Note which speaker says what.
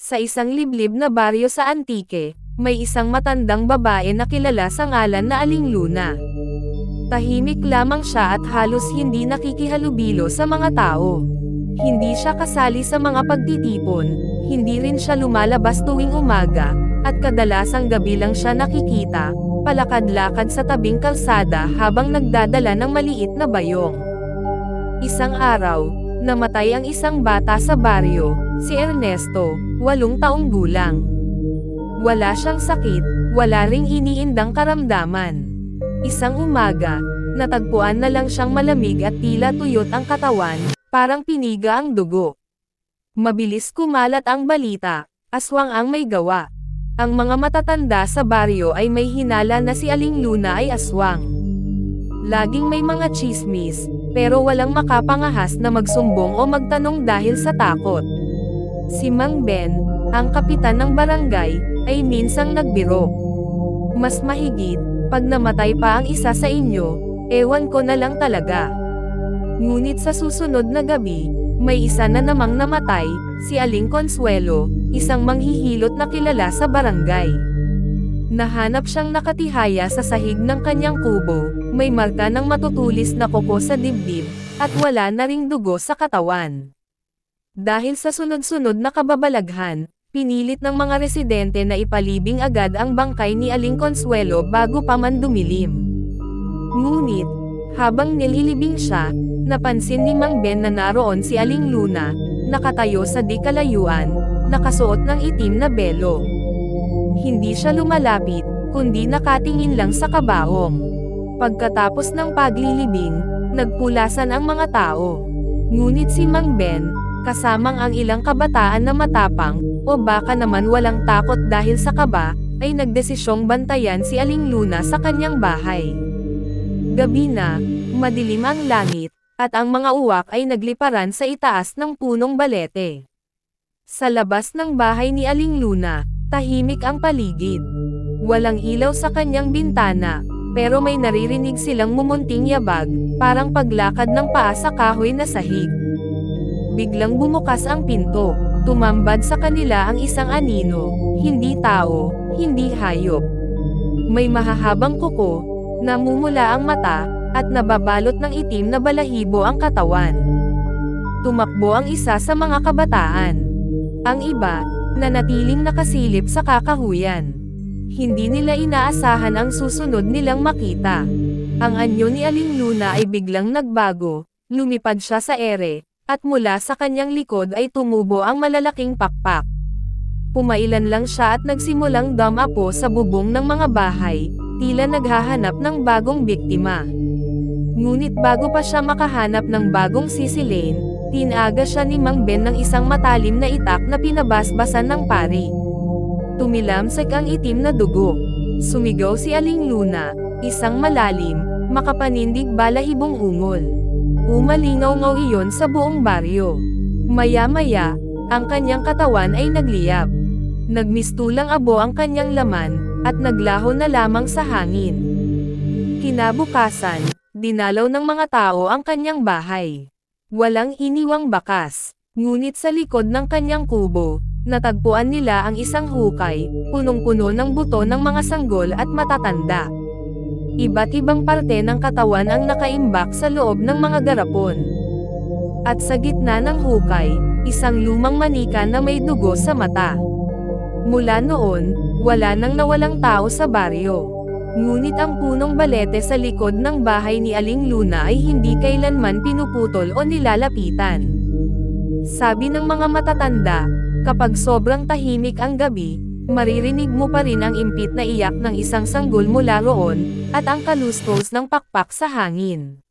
Speaker 1: Sa isang liblib na baryo sa Antique, may isang matandang babae na kilala sa ngalan na Aling Luna. Tahimik lamang siya at halos hindi nakikihalubilo sa mga tao. Hindi siya kasali sa mga pagtitipon, hindi rin siya lumalabas tuwing umaga, at kadalasang gabi lang siya nakikita, palakad-lakad sa tabing kalsada habang nagdadala ng maliit na bayong. Isang araw, namatay ang isang bata sa baryo, si Ernesto, 8 taong gulang. Wala siyang sakit, wala ring iniindang karamdaman. Isang umaga, natagpuan na lang siyang malamig at tila tuyot ang katawan, parang piniga ang dugo. Mabilis kumalat ang balita, aswang ang may gawa. Ang mga matatanda sa baryo ay may hinala na si Aling Luna ay aswang. Laging may mga tsismis, pero walang makapangahas na magsumbong o magtanong dahil sa takot. Si Mang Ben, ang kapitan ng barangay, ay minsang nagbiro. Mas mahigit, pag namatay pa ang isa sa inyo, ewan ko na lang talaga. Ngunit sa susunod na gabi, may isa na namang namatay, si Aling Consuelo, isang manghihilot na kilala sa barangay. Nahanap siyang nakatihaya sa sahig ng kanyang kubo, may marka ng matutulis na kuko sa dibdib, at wala na ring dugo sa katawan. Dahil sa sunod-sunod na kababalaghan, pinilit ng mga residente na ipalibing agad ang bangkay ni Aling Consuelo bago pa man dumilim. Ngunit, habang nililibing siya, napansin ni Mang Ben na naroon si Aling Luna, nakatayo sa di kalayuan, nakasuot ng itim na belo. Hindi siya lumalapit, kundi nakatingin lang sa kabaong. Pagkatapos ng paglilibing, nagpulasan ang mga tao. Ngunit si Mang Ben, kasamang ang ilang kabataan na matapang, o baka naman walang takot dahil sa kaba, ay nagdesisyong bantayan si Aling Luna sa kanyang bahay. Gabi na, madilim ang langit, at ang mga uwak ay nagliparan sa itaas ng punong balete. Sa labas ng bahay ni Aling Luna, tahimik ang paligid. Walang ilaw sa kanyang bintana, pero may naririnig silang mumunting yabag, parang paglakad ng paa sa kahoy na sahig. Biglang bumukas ang pinto, tumambad sa kanila ang isang anino, hindi tao, hindi hayop. May mahahabang kuko, namumula ang mata, at nababalot ng itim na balahibo ang katawan. Tumakbo ang isa sa mga kabataan. Ang iba, nanatiling nakasilip sa kakahuyan. Hindi nila inaasahan ang susunod nilang makita. Ang anyo ni Aling Luna ay biglang nagbago, lumipad siya sa ere, at mula sa kanyang likod ay tumubo ang malalaking pakpak. Pumailan lang siya at nagsimulang dumapo sa bubong ng mga bahay, tila naghahanap ng bagong biktima. Ngunit bago pa siya makahanap ng bagong sisilin, tinaga siya ni Mang Ben ng isang matalim na itak na pinabasbasan ng pari. Tumilamsik ang itim na dugo. Sumigaw si Aling Luna, isang malalim, makapanindig balahibong ungol. Umalingaw-ngaw iyon sa buong baryo. Maya-maya, ang kanyang katawan ay nagliyab. Nagmistulang abo ang kanyang laman, at naglaho na lamang sa hangin. Kinabukasan, dinalaw ng mga tao ang kanyang bahay. Walang iniwang bakas, ngunit sa likod ng kanyang kubo, natagpuan nila ang isang hukay, punong-puno ng buto ng mga sanggol at matatanda. Iba't ibang parte ng katawan ang nakaimbak sa loob ng mga garapon. At sa gitna ng hukay, isang lumang manika na may dugo sa mata. Mula noon, wala nang nawalang tao sa baryo. Ngunit ang punong balete sa likod ng bahay ni Aling Luna ay hindi kailanman pinuputol o nilalapitan. Sabi ng mga matatanda, kapag sobrang tahimik ang gabi, maririnig mo pa rin ang impit na iyak ng isang sanggol mula roon, at ang kaluskos ng pakpak sa hangin.